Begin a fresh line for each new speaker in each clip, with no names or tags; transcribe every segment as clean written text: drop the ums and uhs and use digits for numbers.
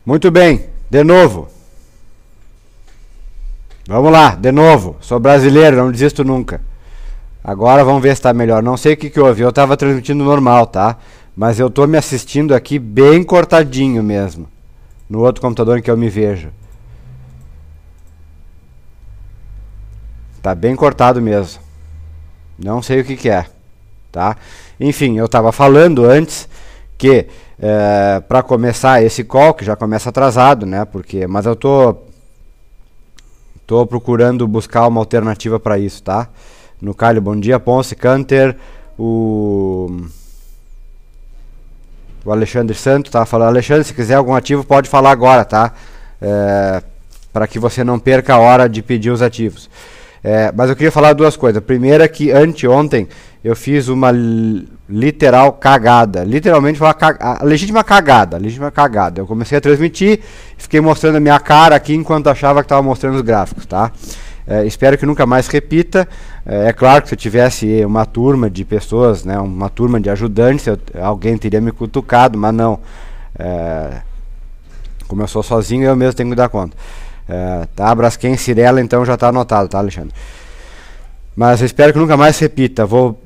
Muito bem, de novo. Vamos lá, de novo. Sou brasileiro, não desisto nunca. Agora vamos ver se está melhor. Não sei o que houve, eu estava transmitindo normal, tá? Mas eu estou me assistindo aqui bem cortadinho mesmo. No outro computador em que eu me vejo. Tá bem cortado mesmo. Não sei o que é, tá? Enfim, eu estava falando antes que para começar esse call, que já começa atrasado, né? Mas eu tô procurando buscar uma alternativa para isso, tá? No Calho, bom dia, Ponce, Canter, o Alexandre Santos tá falando. Alexandre, se quiser algum ativo pode falar agora, tá? Para que você não perca a hora de pedir os ativos. Mas eu queria falar duas coisas. A primeira é que anteontem eu fiz uma literal cagada. Literalmente foi uma legítima cagada. Eu comecei a transmitir, fiquei mostrando a minha cara aqui enquanto achava que estava mostrando os gráficos, tá? Espero que nunca mais repita. É claro que se eu tivesse uma turma de pessoas, né, uma turma de ajudantes, alguém teria me cutucado, mas não. Como eu sou sozinho, eu mesmo tenho que dar conta. Tá, Braskem, Cirela, então já está anotado, tá, Alexandre? Mas eu espero que nunca mais repita. Vou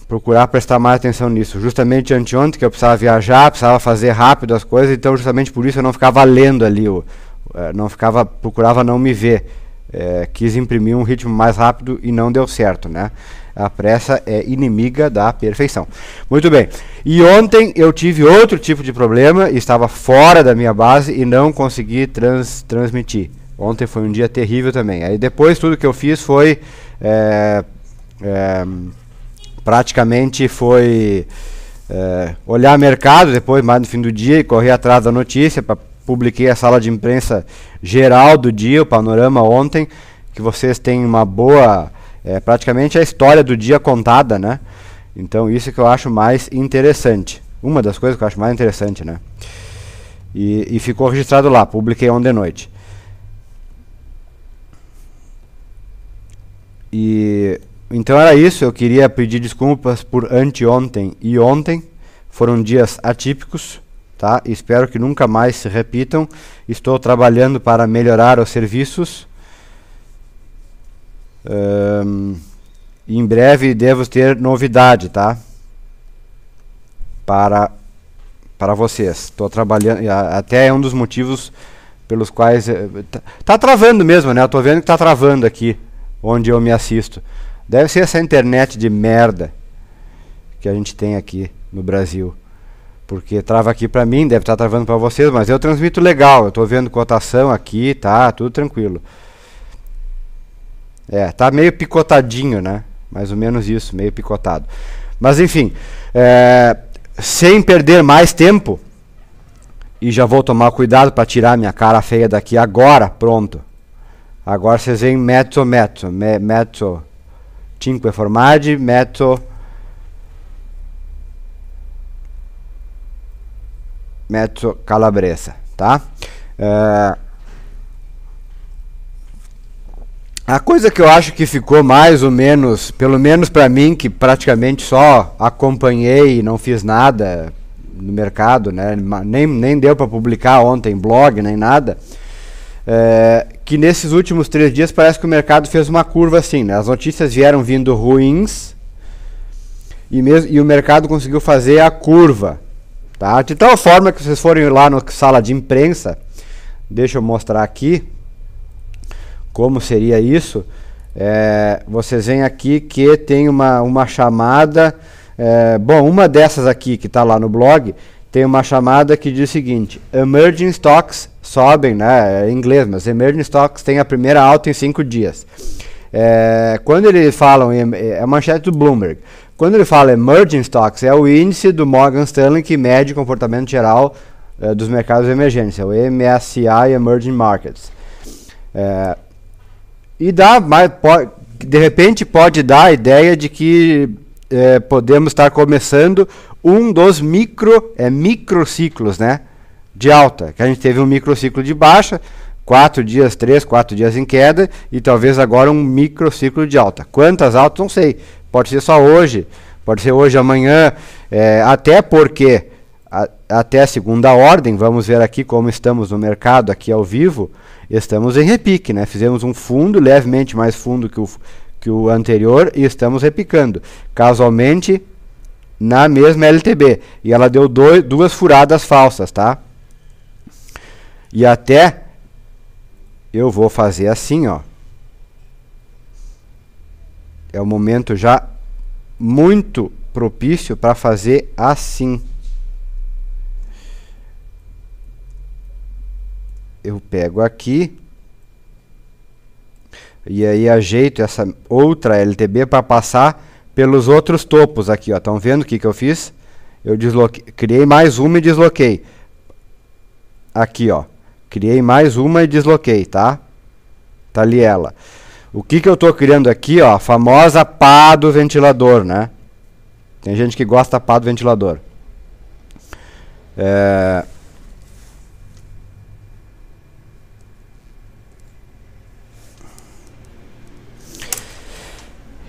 procurar prestar mais atenção nisso. Justamente anteontem que eu precisava viajar, precisava fazer rápido as coisas, então justamente por isso eu não ficava lendo ali, procurava não me ver. Quis imprimir um ritmo mais rápido e não deu certo, né? A pressa é inimiga da perfeição. Muito bem. E ontem eu tive outro tipo de problema, estava fora da minha base e não consegui transmitir. Ontem foi um dia terrível também. Aí depois tudo que eu fiz foi praticamente foi olhar mercado depois, mais no fim do dia, e correr atrás da notícia. Publiquei a sala de imprensa geral do dia, o panorama ontem, que vocês têm uma boa... praticamente a história do dia contada, né? Então isso que eu acho mais interessante. Uma das coisas que eu acho mais interessante, né? E ficou registrado lá, publiquei ontem de noite. Então era isso, eu queria pedir desculpas por anteontem e ontem. Foram dias atípicos, tá? Espero que nunca mais se repitam. Estou trabalhando para melhorar os serviços. Em breve devo ter novidade, tá? Para vocês. Estou trabalhando, até é um dos motivos pelos quais tá travando mesmo, né? Eu tô vendo que tá travando aqui onde eu me assisto. Deve ser essa internet de merda que a gente tem aqui no Brasil. Porque trava aqui pra mim, deve estar travando para vocês, mas eu transmito legal. Eu tô vendo cotação aqui, tá? Tudo tranquilo. Tá meio picotadinho, né? Mais ou menos isso, meio picotado. Mas enfim, sem perder mais tempo, e já vou tomar cuidado para tirar minha cara feia daqui agora, pronto. Agora vocês veem mezzo, 5 formaggi, mezzo calabresa, tá? A coisa que eu acho que ficou mais ou menos, pelo menos para mim, que praticamente só acompanhei e não fiz nada no mercado, né? Nem deu para publicar ontem blog, nem nada, que nesses últimos 3 dias parece que o mercado fez uma curva assim, né? As notícias vieram vindo ruins e o mercado conseguiu fazer a curva, tá? De tal forma que vocês forem lá na sala de imprensa, deixa eu mostrar aqui como seria isso. Vocês veem aqui que tem uma chamada, bom, uma dessas aqui que está lá no blog, tem uma chamada que diz o seguinte: Emerging Stocks sobem, né, em inglês, mas Emerging Stocks tem a primeira alta em 5 dias. Quando eles falam, é a manchete do Bloomberg, quando ele fala Emerging Stocks, é o índice do Morgan Stanley que mede o comportamento geral dos mercados emergentes, é o MSCI Emerging Markets. E de repente pode dar a ideia de que podemos estar começando um dos microciclos, né, de alta, que a gente teve um microciclo de baixa, 4 dias em queda, e talvez agora um microciclo de alta. Quantas altas, não sei, pode ser só hoje, pode ser hoje, amanhã, até porque até a segunda ordem, vamos ver aqui como estamos no mercado aqui ao vivo, estamos em repique, né? Fizemos um fundo levemente mais fundo que o anterior e estamos repicando, casualmente na mesma LTB, e ela deu duas furadas falsas, tá? E até eu vou fazer assim, ó. É o momento já muito propício para fazer assim. Eu pego aqui e aí ajeito essa outra LTB para passar pelos outros topos aqui, ó. Estão vendo o que eu fiz? Eu criei mais uma e desloquei. Aqui, ó. Criei mais uma e desloquei, tá? Tá ali ela. O que eu estou criando aqui, ó, a famosa pá do ventilador, né? Tem gente que gosta da pá do ventilador.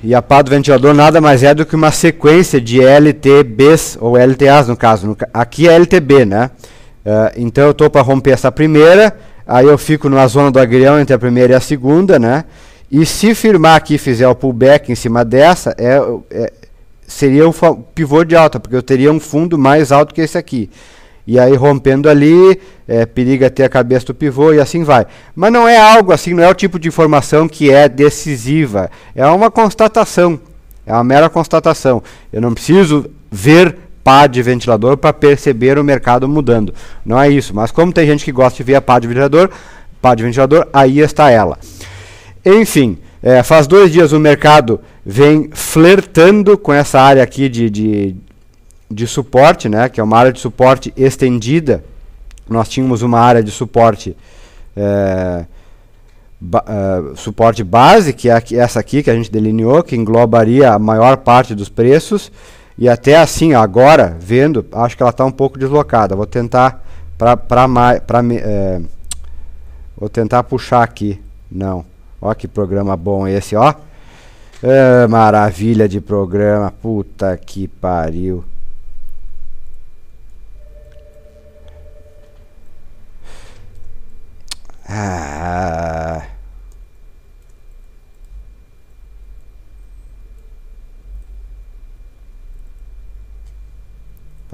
E a pá do ventilador nada mais é do que uma sequência de LTBs, ou LTAs no caso. Aqui é LTB, né? Então eu estou para romper essa primeira, aí eu fico na zona do agrião entre a primeira e a segunda, né? E se firmar aqui e fizer o pullback em cima dessa, seria o pivô de alta, porque eu teria um fundo mais alto que esse aqui. E aí rompendo ali, periga ter a cabeça do pivô e assim vai. Mas não é algo assim, não é o tipo de informação que é decisiva. É uma constatação, é uma mera constatação. Eu não preciso ver pá de ventilador para perceber o mercado mudando. Não é isso, mas como tem gente que gosta de ver a pá de ventilador, aí está ela. Enfim, faz 2 dias o mercado vem flertando com essa área aqui de suporte, né, que é uma área de suporte estendida. Nós tínhamos uma área de suporte suporte base, que é essa aqui que a gente delineou, que englobaria a maior parte dos preços, e até assim, agora, vendo, acho que ela está um pouco deslocada. Vou tentar vou tentar puxar aqui. Não. Ó que programa bom esse, ó. Maravilha de programa. Puta que pariu.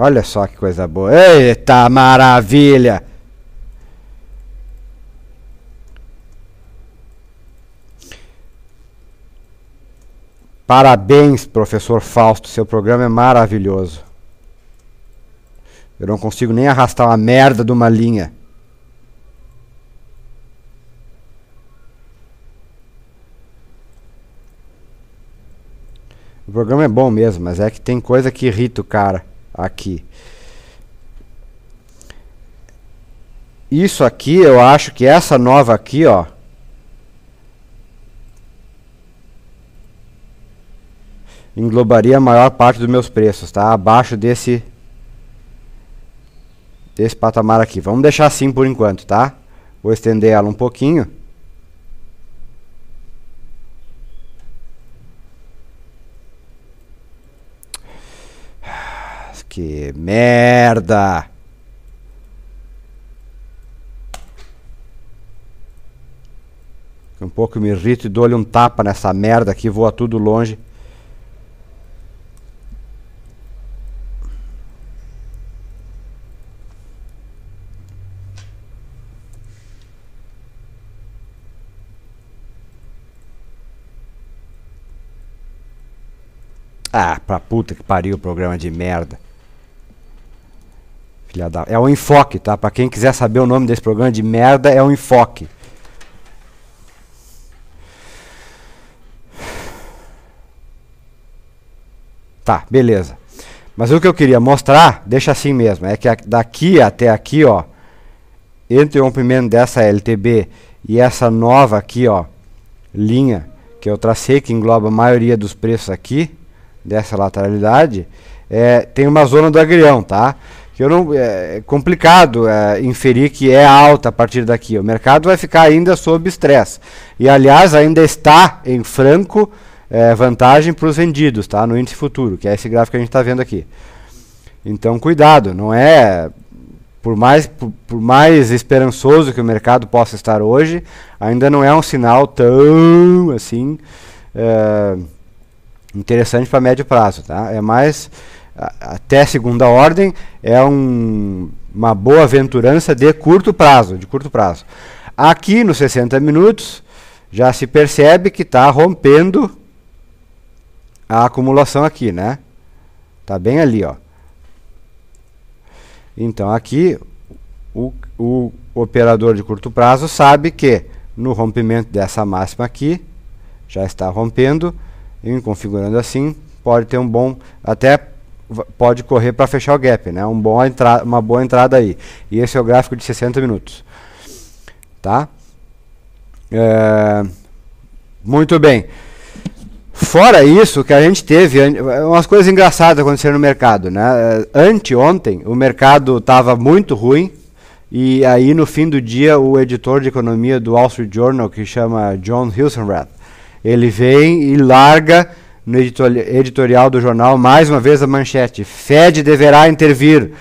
Olha só que coisa boa. Eita maravilha! Parabéns, professor Fausto. Seu programa é maravilhoso. Eu não consigo nem arrastar uma merda de uma linha. O programa é bom mesmo, mas é que tem coisa que irrita o cara aqui. Isso aqui, eu acho que essa nova aqui, ó, englobaria a maior parte dos meus preços, tá? Abaixo desse patamar aqui. Vamos deixar assim por enquanto, tá? Vou estender ela um pouquinho. Que merda! Um pouco me irrito e dou-lhe um tapa nessa merda aqui, voa tudo longe. Ah, pra puta que pariu o programa de merda. Filha da... É o Enfoque, tá? Pra quem quiser saber o nome desse programa de merda, é o Enfoque. Tá, beleza. Mas o que eu queria mostrar, deixa assim mesmo, é que daqui até aqui, ó, entre o rompimento dessa LTB e essa nova aqui, ó, linha que eu tracei, que engloba a maioria dos preços aqui, dessa lateralidade, tem uma zona do agrião, tá? Que eu não, é complicado inferir que é alta a partir daqui. O mercado vai ficar ainda sob estresse. E, aliás, ainda está em franco vantagem para os vendidos, tá? No índice futuro, que é esse gráfico que a gente está vendo aqui. Então, cuidado, não é... Por mais esperançoso que o mercado possa estar hoje, ainda não é um sinal tão assim interessante para médio prazo. Tá? É mais, até segunda ordem, é uma boa aventurança de curto prazo. Aqui nos 60 minutos, já se percebe que está rompendo a acumulação aqui, né? Está bem ali, ó. Então aqui o operador de curto prazo sabe que no rompimento dessa máxima aqui, já está rompendo, e configurando assim, pode ter um bom, até pode correr para fechar o gap, né? Uma boa entrada aí. E esse é o gráfico de 60 minutos. Tá? Muito bem. Fora isso, que a gente teve umas coisas engraçadas acontecendo no mercado, né? Anteontem o mercado estava muito ruim, e aí no fim do dia o editor de economia do Wall Street Journal, que chama John Hilsenrath, ele vem e larga no editorial do jornal mais uma vez a manchete: Fed deverá intervir,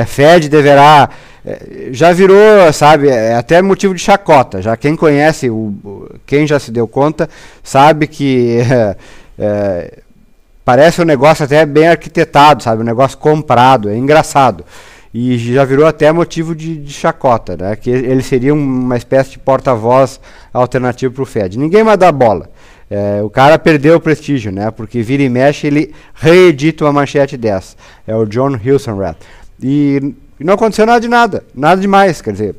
Fed deverá... já virou, sabe, até motivo de chacota. Já quem conhece, quem já se deu conta, sabe que parece um negócio até bem arquitetado, sabe, um negócio comprado, é engraçado. E já virou até motivo de chacota, né, que ele seria uma espécie de porta-voz alternativo para o Fed. Ninguém mais dá bola. O cara perdeu o prestígio, né, porque vira e mexe ele reedita uma manchete dessa. É o John Hilsenrath. E não aconteceu nada demais, quer dizer,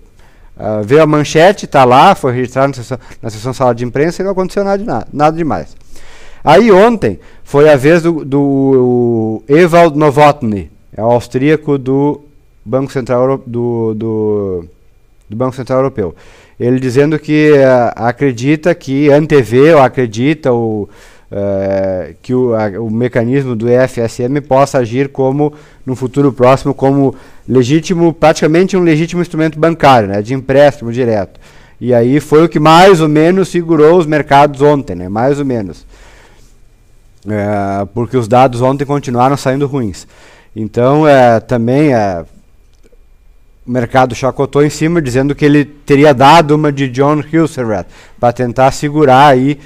veio a manchete, está lá, foi registrado na sessão sala de imprensa e não aconteceu nada demais. Aí ontem foi a vez do Ewald Novotny, é o austríaco do Banco Central, do Banco Central Europeu. Ele dizendo que acredita que antevê, ou acredita que o mecanismo do EFSM possa agir como, no futuro próximo, como legítimo, praticamente um legítimo instrumento bancário, né, de empréstimo direto. E aí foi o que mais ou menos segurou os mercados ontem, né, mais ou menos. Porque os dados ontem continuaram saindo ruins. Então, também o mercado chacotou em cima, dizendo que ele teria dado uma de John Hilsenrath para tentar segurar aí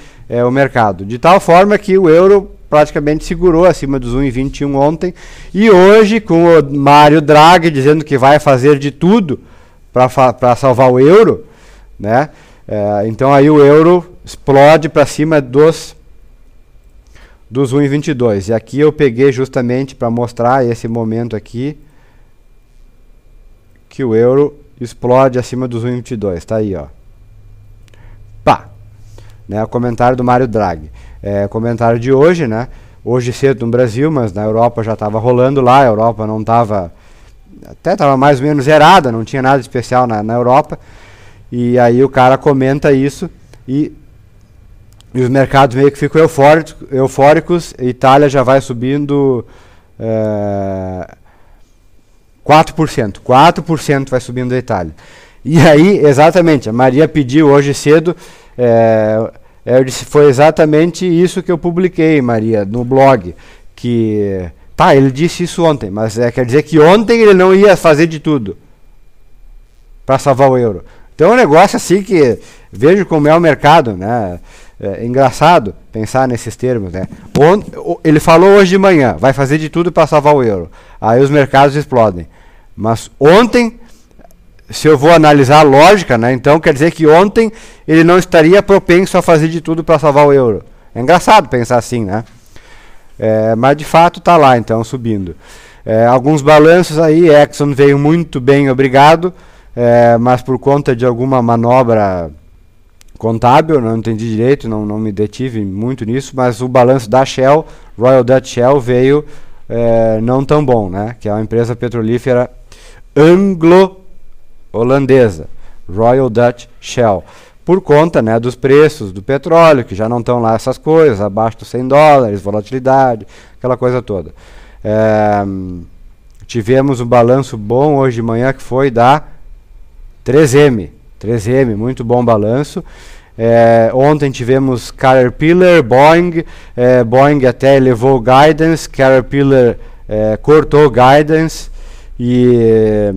o mercado. De tal forma que o euro praticamente segurou acima dos 1,21 ontem. E hoje, com o Mário Draghi dizendo que vai fazer de tudo para salvar o euro, né? Então aí o euro explode para cima dos 1,22. E aqui eu peguei justamente para mostrar esse momento aqui, que o euro explode acima dos 1,22. Está aí, ó. Pá! Né, o comentário do Mário Draghi. Comentário de hoje, né? Hoje cedo no Brasil, mas na Europa já estava rolando lá. A Europa não estava... Até estava mais ou menos zerada, não tinha nada especial na Europa. E aí o cara comenta isso e os mercados meio que ficam eufóricos. A Itália já vai subindo 4%. 4% vai subindo a Itália. E aí, exatamente, a Maria pediu hoje cedo... eu disse, foi exatamente isso que eu publiquei, Maria, no blog, que ele disse isso ontem, mas quer dizer que ontem ele não ia fazer de tudo para salvar o euro. Então é um negócio assim que vejo como é o mercado, né? É engraçado pensar nesses termos, né? Ele falou hoje de manhã, vai fazer de tudo para salvar o euro, aí os mercados explodem, mas ontem, se eu vou analisar a lógica, né, então quer dizer que ontem ele não estaria propenso a fazer de tudo para salvar o euro. É engraçado pensar assim, né? Mas de fato está lá, então, subindo. Alguns balanços aí, Exxon veio muito bem, obrigado, mas por conta de alguma manobra contábil, não entendi direito, não me detive muito nisso, mas o balanço da Shell, Royal Dutch Shell, veio não tão bom, né? Que é uma empresa petrolífera holandesa, Royal Dutch Shell, por conta, né, dos preços do petróleo, que já não estão lá essas coisas, abaixo dos $100, volatilidade, aquela coisa toda. Tivemos um balanço bom hoje de manhã, que foi da 3M, muito bom balanço. Ontem tivemos Caterpillar, Boeing até elevou o guidance, Caterpillar cortou guidance e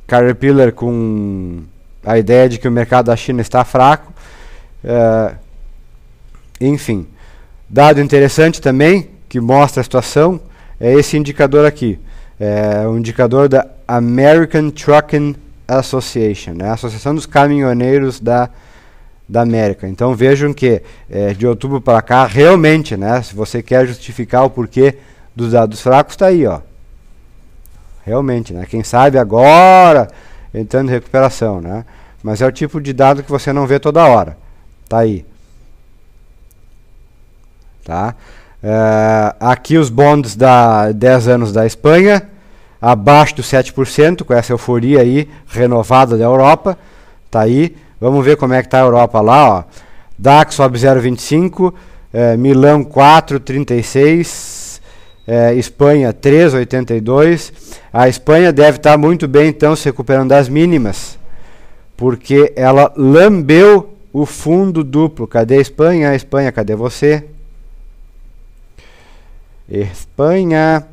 Caterpillar com a ideia de que o mercado da China está fraco. Enfim, dado interessante também que mostra a situação é esse indicador aqui, o indicador da American Trucking Association, né, a Associação dos Caminhoneiros da América. Então vejam que de outubro para cá, realmente, né, se você quer justificar o porquê dos dados fracos, está aí, ó. Realmente, né, quem sabe agora entrando em recuperação, né, mas é o tipo de dado que você não vê toda hora. Tá aí. Tá? Aqui os bonds da 10 anos da Espanha, abaixo dos 7%, com essa euforia aí renovada da Europa. Tá aí. Vamos ver como é que está a Europa lá, ó. DAX sobe 0,25, Milão 4,36, Espanha 3,82. A Espanha deve estar muito bem, então, se recuperando das mínimas, porque ela lambeu o fundo duplo. Cadê a Espanha? A Espanha, cadê você? Espanha.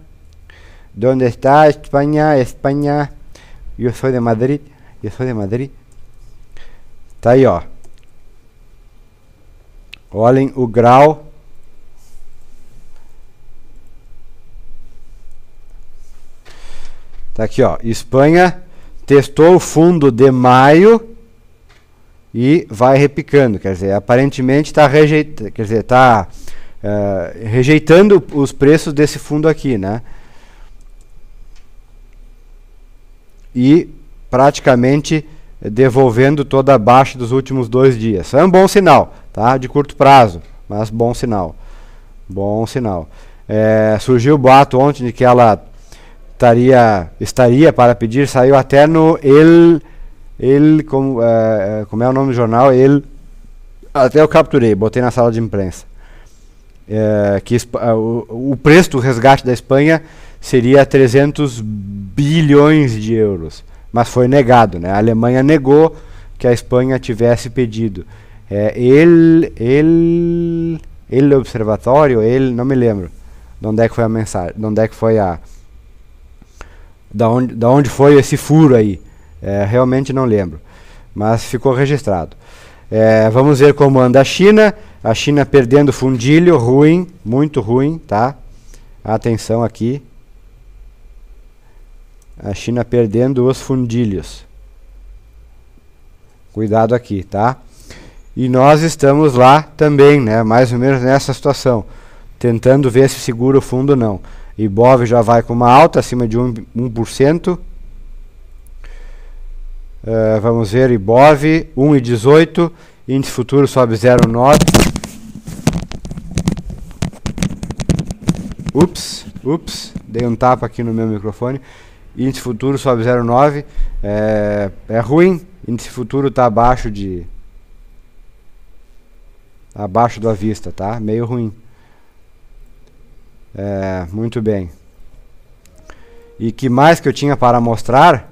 ¿Dónde está Espanha? Espanha. Eu sou de Madrid. Eu sou de Madrid. Tá aí, ó. Olhem o grau. Tá aqui, ó. Espanha testou o fundo de maio e vai repicando. Quer dizer, aparentemente está rejeitando os preços desse fundo aqui, né? E praticamente devolvendo toda a baixa dos últimos 2 dias. É um bom sinal, tá? De curto prazo, mas bom sinal. Bom sinal. Surgiu o boato ontem de que ela estaria para pedir, saiu até no como é o nome do jornal? Até eu capturei, botei na sala de imprensa. Que o preço do resgate da Espanha seria 300 bilhões de euros. Mas foi negado, né? A Alemanha negou que a Espanha tivesse pedido. Observatório, não me lembro de onde é que foi a mensagem, de onde é que foi da onde foi esse furo aí. Realmente não lembro, mas ficou registrado. Vamos ver como anda a China. A China perdendo fundilho, ruim, muito ruim, tá? Atenção aqui. A China perdendo os fundilhos. Cuidado aqui, tá? E nós estamos lá também, né? Mais ou menos nessa situação. Tentando ver se segura o fundo ou não. Ibov já vai com uma alta acima de 1%. Vamos ver, Ibov 1,18. Índice futuro sobe 0,9. Ups, dei um tapa aqui no meu microfone. Índice futuro sobe 0,9. É ruim. Índice futuro está abaixo do à vista, tá? Meio ruim. Muito bem. E que mais que eu tinha para mostrar?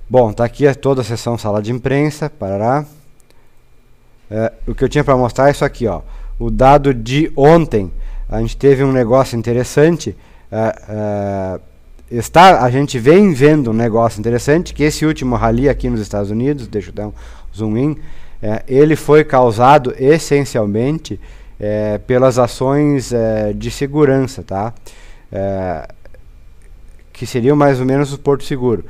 Bom, tá aqui toda a sessão sala de imprensa. Parará. O que eu tinha para mostrar é isso aqui, ó. O dado de ontem. A gente teve um negócio interessante. A gente vem vendo um negócio interessante, que esse último rally aqui nos Estados Unidos, deixa eu dar um zoom in, ele foi causado essencialmente pelas ações de segurança, tá? Que seriam mais ou menos o Porto Seguro.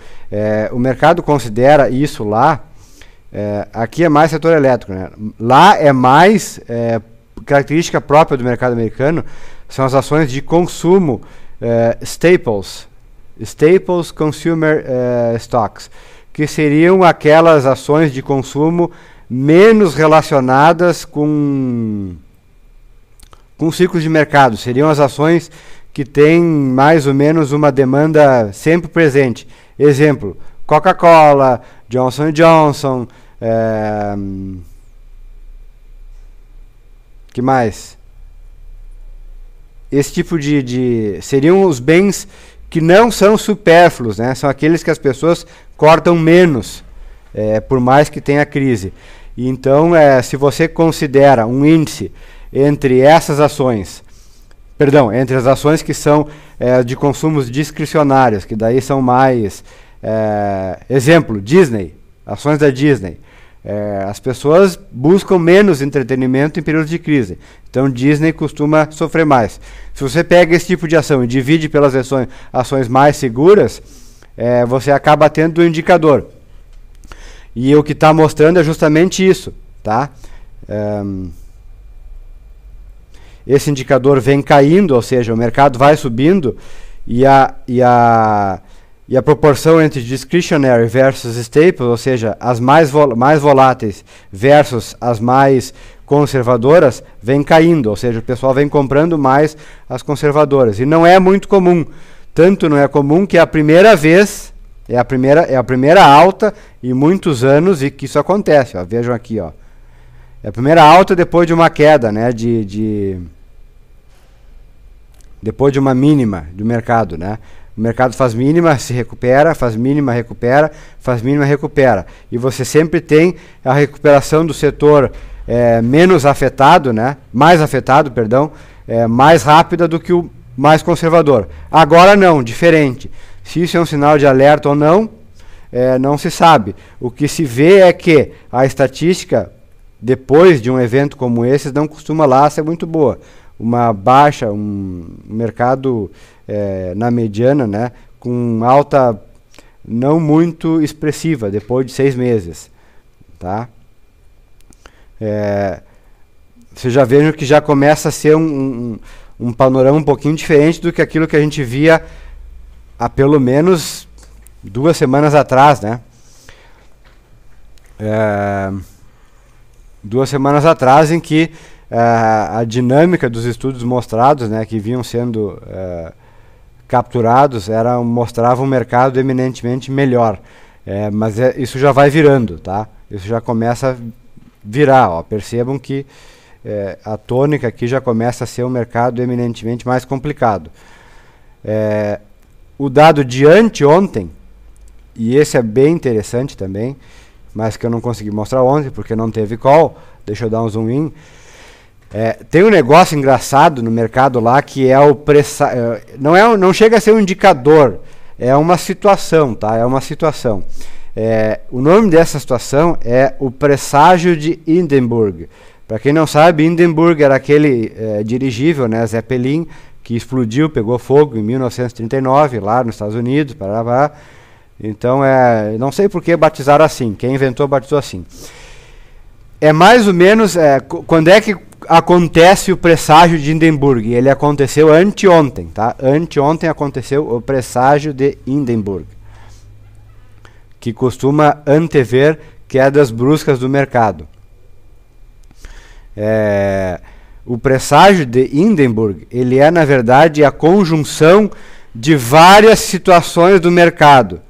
O mercado considera isso lá, aqui é mais setor elétrico, né? Lá é mais característica própria do mercado americano, são as ações de consumo, Staples Consumer Stocks, que seriam aquelas ações de consumo menos relacionadas com ciclos de mercado. Seriam as ações que têm mais ou menos uma demanda sempre presente. Exemplo, Coca-Cola, Johnson & Johnson, que mais? Esse tipo seriam os bens que não são supérfluos, né? São aqueles que as pessoas cortam menos, por mais que tenha crise. E então, se você considera um índice entre essas ações Perdão, entre as ações que são de consumos discricionários, que daí são mais... exemplo, Disney, ações da Disney. As pessoas buscam menos entretenimento em períodos de crise. Então, Disney costuma sofrer mais. Se você pega esse tipo de ação e divide pelas ações mais seguras, você acaba tendo um indicador. E o que está mostrando é justamente isso. Tá? Esse indicador vem caindo, ou seja, o mercado vai subindo e a proporção entre discretionary versus staples, ou seja, as mais voláteis versus as mais conservadoras, vem caindo, ou seja, o pessoal vem comprando mais as conservadoras. E não é muito comum, tanto não é comum que é a primeira vez, é a primeira alta em muitos anos e que isso acontece. Ó, vejam aqui, ó. É a primeira alta depois de uma queda, né, depois de uma mínima do mercado, né? O mercado faz mínima, se recupera, faz mínima, recupera, faz mínima, recupera. E você sempre tem a recuperação do setor menos afetado, né? Mais afetado, perdão, mais rápida do que o mais conservador. Agora não, diferente. Se isso é um sinal de alerta ou não, não se sabe. O que se vê é que a estatística, depois de um evento como esse, não costuma lá ser muito boa. Uma baixa, um mercado na mediana, né, com alta não muito expressiva, depois de 6 meses. Tá? Você já veja que já começa a ser um panorama um pouquinho diferente do que aquilo que a gente via há pelo menos 2 semanas atrás, né? 2 semanas atrás, em que a dinâmica dos estudos mostrados, né, que vinham sendo capturados, mostrava um mercado eminentemente melhor. Mas isso já vai virando, tá? Isso já começa a virar. Ó. Percebam que a tônica aqui já começa a ser um mercado eminentemente mais complicado. O dado de anteontem, e esse é bem interessante também, mas que eu não consegui mostrar ontem porque não teve call, deixa eu dar um zoom in. Tem um negócio engraçado no mercado lá que é o não chega a ser um indicador, é uma situação, tá? É uma situação. O nome dessa situação é o presságio de Hindenburg. Para quem não sabe, Hindenburg era aquele dirigível, né, Zeppelin, que explodiu, pegou fogo em 1939 lá nos Estados Unidos. Então, não sei por que batizaram assim. Quem inventou batizou assim. É mais ou menos quando é que acontece o presságio de Hindenburg. Ele aconteceu anteontem, tá? Anteontem aconteceu o presságio de Hindenburg, que costuma antever quedas bruscas do mercado. O presságio de Hindenburg, ele é, na verdade, a conjunção de várias situações do mercado.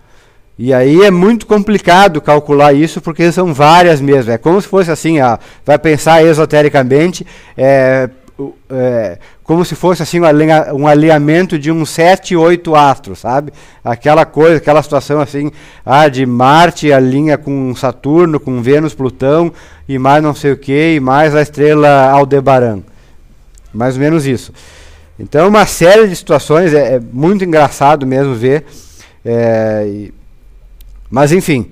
E aí é muito complicado calcular isso, porque são várias mesmo. É como se fosse assim, vai pensar esotericamente, como se fosse assim um alinhamento de uns 7, 8 astros, sabe? Aquela coisa, aquela situação assim, de Marte alinha com Saturno, com Vênus, Plutão, e mais não sei o que, e mais a estrela Aldebaran. Mais ou menos isso. Então, uma série de situações, é muito engraçado mesmo ver. Mas enfim,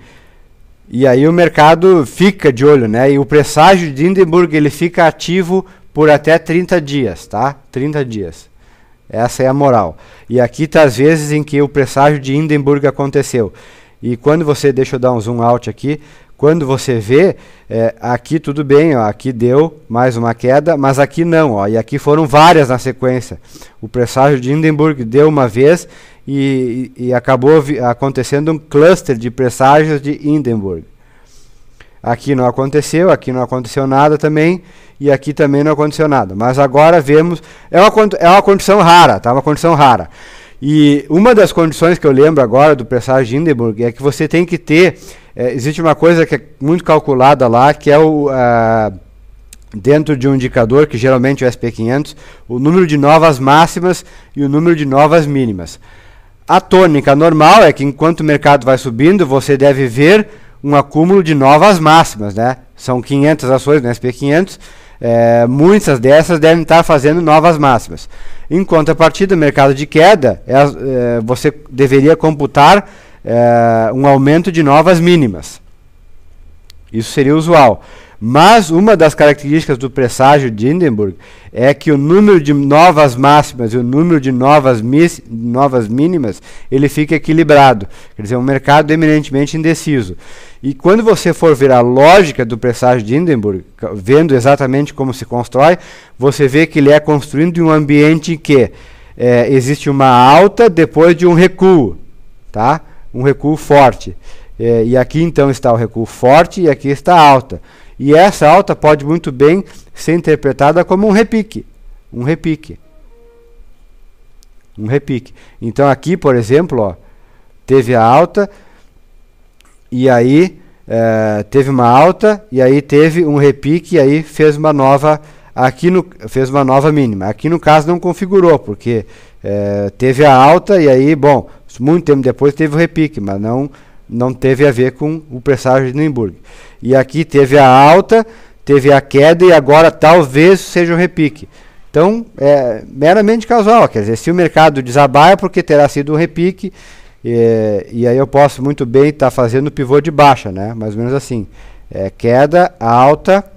e aí o mercado fica de olho, né? E o presságio de Hindenburg, ele fica ativo por até 30 dias, tá? 30 dias. Essa é a moral. E aqui está as vezes em que o presságio de Hindenburg aconteceu. E quando você, deixa eu dar um zoom out aqui, quando você vê, aqui tudo bem, ó, aqui deu mais uma queda, mas aqui não, ó, e aqui foram várias na sequência. O presságio de Hindenburg deu uma vez e acabou acontecendo um cluster de presságios de Hindenburg. Aqui não aconteceu nada também, e aqui também não aconteceu nada. Mas agora vemos, é uma condição rara, tá? Uma condição rara. E uma das condições que eu lembro agora do presságio de Hindenburg é que você tem que ter, existe uma coisa que é muito calculada lá, que é dentro de um indicador, que geralmente é o SP500, o número de novas máximas e o número de novas mínimas. A tônica normal é que enquanto o mercado vai subindo, você deve ver um acúmulo de novas máximas, né? São 500 ações no SP500, muitas dessas devem estar fazendo novas máximas. Em contrapartida, o mercado de queda, você deveria computar um aumento de novas mínimas. Isso seria usual. Mas uma das características do presságio de Hindenburg é que o número de novas máximas e o número de novas mínimas, ele fica equilibrado. Quer dizer, um mercado eminentemente indeciso. E quando você for ver a lógica do presságio de Hindenburg, vendo exatamente como se constrói, você vê que ele é construído em um ambiente em que existe uma alta depois de um recuo, tá? Um recuo forte. E aqui então está o recuo forte e aqui está a alta. E essa alta pode muito bem ser interpretada como um repique. Um repique. Um repique. Então aqui, por exemplo, ó, teve a alta, e aí teve uma alta, e aí teve um repique, e aí fez uma nova, fez uma nova mínima. Aqui no caso não configurou, porque teve a alta, e aí, bom, muito tempo depois teve o repique, mas não teve a ver com o presságio de Hindenburg. E aqui teve a alta, teve a queda e agora talvez seja um repique. Então, é meramente casual. Quer dizer, se o mercado desabar é porque terá sido um repique, e aí eu posso muito bem estar fazendo pivô de baixa, né? Mais ou menos assim. Queda, alta,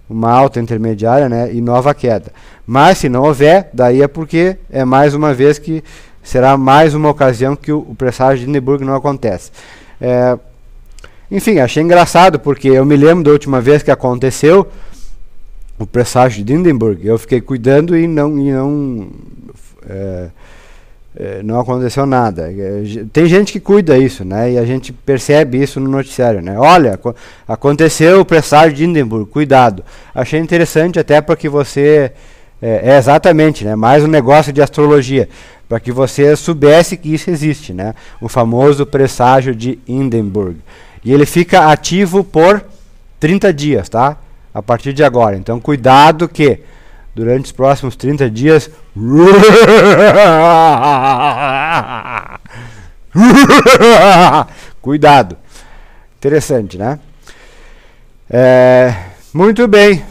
uma alta intermediária, né? E nova queda. Mas se não houver, daí é porque é mais uma vez que será mais uma ocasião que o presságio de Hindenburg não acontece. Enfim, achei engraçado, porque eu me lembro da última vez que aconteceu o presságio de Hindenburg, eu fiquei cuidando e não aconteceu nada. Tem gente que cuida isso, né? E a gente percebe isso no noticiário, né? Olha, aconteceu o presságio de Hindenburg, cuidado. Achei interessante até para que você... exatamente, né? Mais um negócio de astrologia, para que você soubesse que isso existe, né? O famoso presságio de Hindenburg. E ele fica ativo por 30 dias, tá? A partir de agora. Então, cuidado que durante os próximos 30 dias... Cuidado. Interessante, né? Muito bem.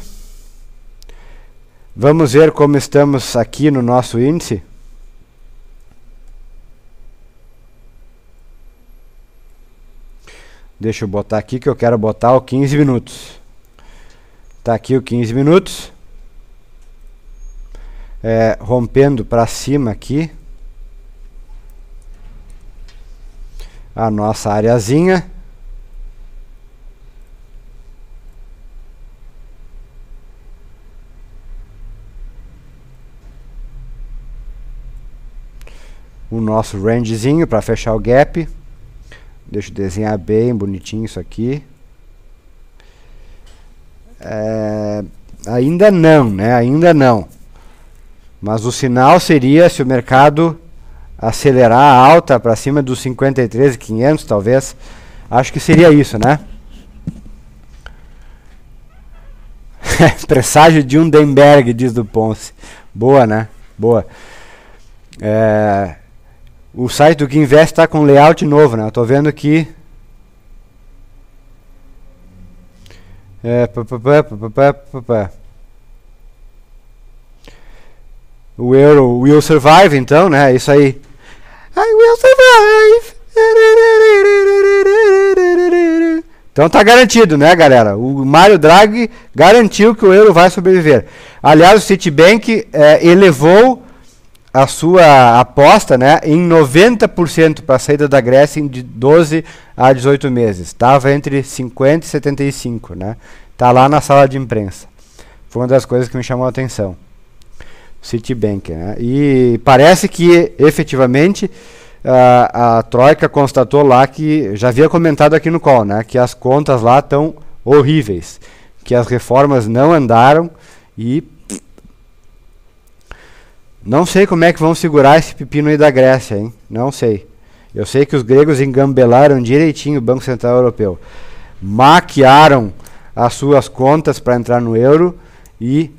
Vamos ver como estamos aqui no nosso índice. Deixa eu botar aqui que eu quero botar o 15 minutos. Tá aqui o 15 minutos. Rompendo para cima aqui. A nossa areazinha. O nosso rangezinho para fechar o gap. Deixa eu desenhar bem bonitinho isso aqui. Ainda não, né? Ainda não. Mas o sinal seria se o mercado acelerar a alta para cima dos 53.500, talvez. Acho que seria isso, né? Presságio de Hindenburg, diz do Ponce. Boa, né? Boa. O site do Ginvest está com layout novo, né? Eu estou vendo que... O euro will survive, então, né? Isso aí. I will survive. Então tá garantido, né, galera? O Mário Draghi garantiu que o euro vai sobreviver. Aliás, o Citibank elevou a sua aposta, né, em 90% para a saída da Grécia de 12 a 18 meses. Estava entre 50 e 75, né? Tá lá na sala de imprensa. Foi uma das coisas que me chamou a atenção. Citibank, né? E parece que, efetivamente, a Troika constatou lá que, já havia comentado aqui no call, né, que as contas lá estão horríveis, que as reformas não andaram e não sei como é que vão segurar esse pepino aí da Grécia, hein? Não sei. Eu sei que os gregos engambelaram direitinho o Banco Central Europeu. Maquiaram as suas contas para entrar no euro e...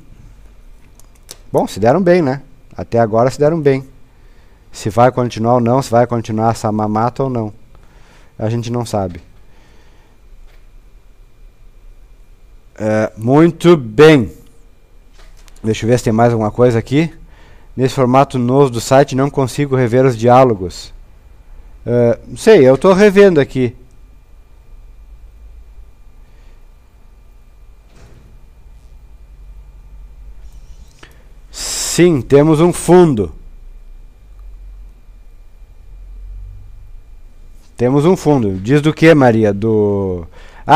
Bom, se deram bem, né? Até agora se deram bem. Se vai continuar ou não, se vai continuar essa mamata ou não. A gente não sabe. Muito bem. Deixa eu ver se tem mais alguma coisa aqui. Nesse formato novo do site não consigo rever os diálogos. Não sei, eu estou revendo aqui. Sim, temos um fundo. Temos um fundo. Diz do que, Maria?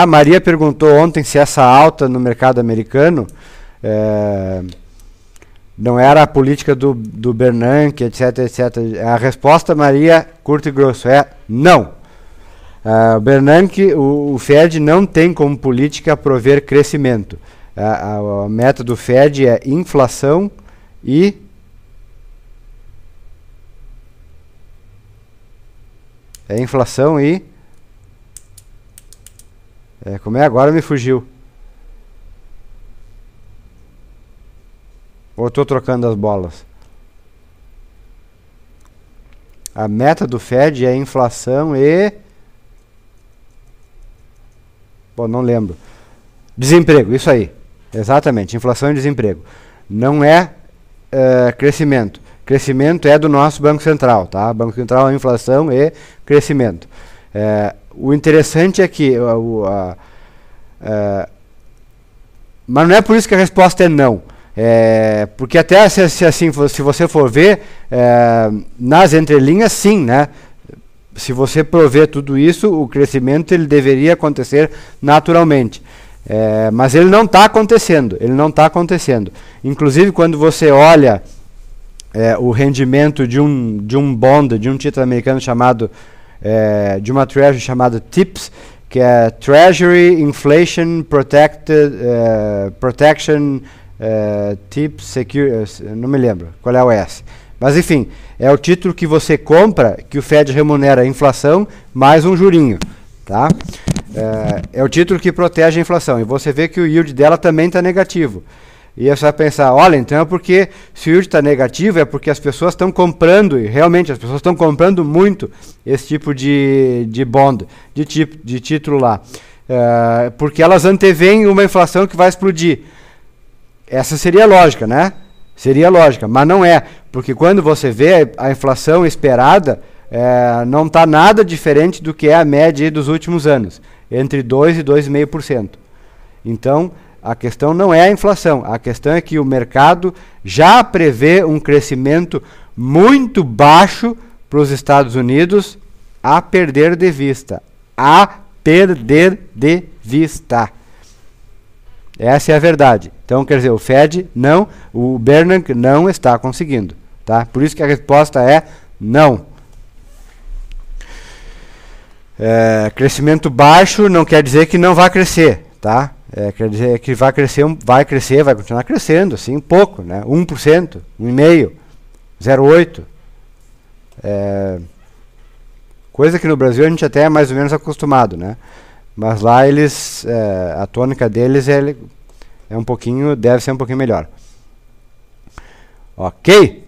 Maria perguntou ontem se essa alta no mercado americano não era a política do Bernanke, etc, etc. A resposta, Maria, curto e grosso, é não. O Bernanke, o Fed não tem como política prover crescimento. A meta do Fed é inflação e como é? Agora me fugiu. Ou estou trocando as bolas? A meta do Fed é inflação e... Bom, não lembro. Desemprego, isso aí. Exatamente, inflação e desemprego. Não é crescimento. Crescimento é do nosso Banco Central, tá? Banco Central é inflação e crescimento. O interessante é que... mas não é por isso que a resposta é não. Porque até se você for ver, nas entrelinhas, sim, né? Se você prover tudo isso, o crescimento ele deveria acontecer naturalmente. Mas ele não está acontecendo. Inclusive, quando você olha o rendimento de um bond, de um título americano chamado, de uma treasury chamada TIPS, que é Treasury Inflation Protection TIPS Security, não me lembro qual é o S. Mas enfim, é o título que você compra, que o Fed remunera a inflação mais um jurinho, tá? É o título que protege a inflação. E você vê que o yield dela também está negativo. E aí você vai pensar, olha, então é porque se o yield está negativo, é porque as pessoas estão comprando, e realmente as pessoas estão comprando muito esse tipo de bond, de título lá. Porque elas anteveem uma inflação que vai explodir. Essa seria a lógica, né? Seria a lógica, mas não é. Porque quando você vê a inflação esperada, não está nada diferente do que é a média dos últimos anos, entre 2% e 2,5%. Então, a questão não é a inflação, a questão é que o mercado já prevê um crescimento muito baixo para os Estados Unidos a perder de vista. Essa é a verdade. Então, quer dizer, o Fed não, o Bernanke não está conseguindo. Tá? Por isso que a resposta é não. Crescimento baixo não quer dizer que não vai crescer. Tá? Quer dizer que vai crescer, vai continuar crescendo, assim, pouco, né? 1%, 1,5%, 0,8%. Coisa que no Brasil a gente até é mais ou menos acostumado, né? Mas lá eles, a tônica deles deve ser um pouquinho melhor. Ok?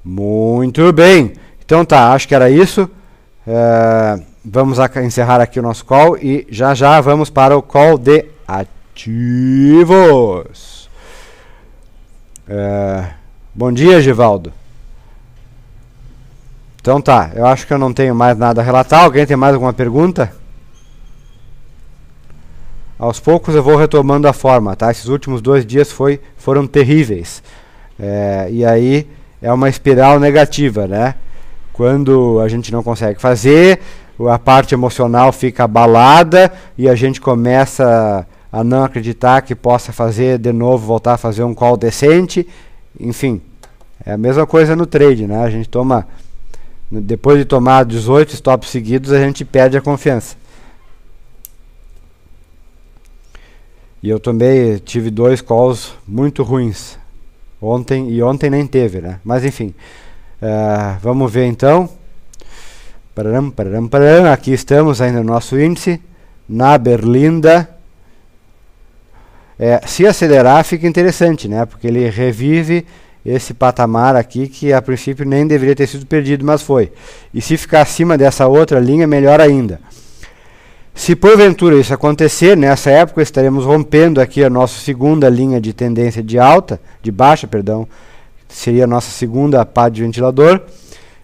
Muito bem. Então tá, acho que era isso. Vamos encerrar aqui o nosso call e já vamos para o call de ativos. Bom dia, Givaldo. Então tá, eu acho que eu não tenho mais nada a relatar. Alguém tem mais alguma pergunta? Aos poucos eu vou retomando a forma, tá? Esses últimos 2 dias foram terríveis. E aí é uma espiral negativa, né? Quando a gente não consegue fazer, a parte emocional fica abalada e a gente começa a não acreditar que possa fazer de novo, voltar a fazer um call decente. Enfim, é a mesma coisa no trade, né? A gente depois de tomar 18 stops seguidos, a gente perde a confiança. E eu também tive 2 calls muito ruins ontem, e ontem nem teve, né? Mas enfim, vamos ver então. Aqui estamos ainda no nosso índice, na Berlinda. Se acelerar fica interessante, né? Porque ele revive esse patamar aqui que a princípio nem deveria ter sido perdido, mas foi. E se ficar acima dessa outra linha, melhor ainda. Se porventura isso acontecer, nessa época estaremos rompendo aqui a nossa segunda linha de tendência de baixa, perdão, seria a nossa segunda pá de ventilador,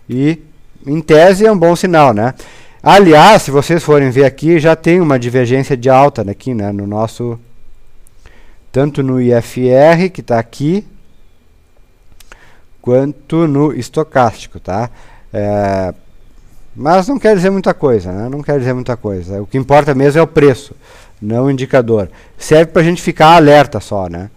e em tese é um bom sinal, né? Aliás, se vocês forem ver aqui, já tem uma divergência de alta aqui, né, no nosso, tanto no IFR, que está aqui, quanto no estocástico, tá? Mas não quer dizer muita coisa, né? Não quer dizer muita coisa. O que importa mesmo é o preço, não o indicador. Serve para a gente ficar alerta só, né?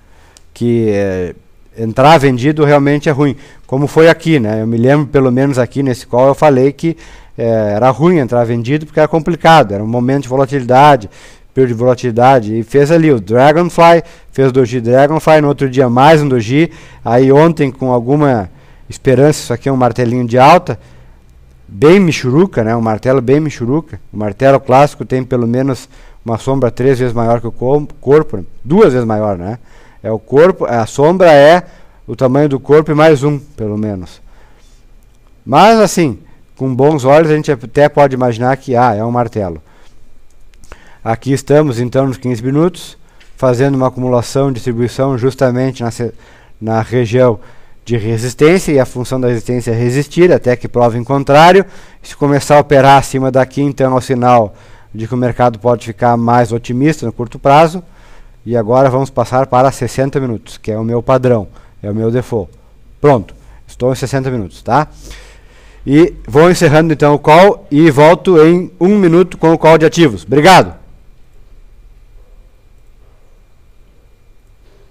Que entrar vendido realmente é ruim. Como foi aqui, né? Eu me lembro, pelo menos aqui nesse call, eu falei que era ruim entrar vendido porque era complicado. Era um momento de volatilidade, perda de volatilidade. E fez ali o Dragonfly, fez o Doji Dragonfly, no outro dia mais um Doji. Aí ontem, com alguma esperança, isso aqui é um martelinho de alta, bem michuruca, né? Um martelo bem michuruca. O martelo clássico tem pelo menos uma sombra 3 vezes maior que o corpo, 2 vezes maior, né? É o corpo, a sombra é o tamanho do corpo e mais um, pelo menos. Mas assim, com bons olhos a gente até pode imaginar que é um martelo. Aqui estamos então nos 15 minutos, fazendo uma acumulação, distribuição justamente na região de resistência, e a função da resistência é resistir até que prove em contrário. Se começar a operar acima daqui, então é o sinal de que o mercado pode ficar mais otimista no curto prazo. E agora vamos passar para 60 minutos, que é o meu padrão, é o meu default. Pronto, estou em 60 minutos, tá? E vou encerrando então o call e volto em 1 minuto com o call de ativos. Obrigado!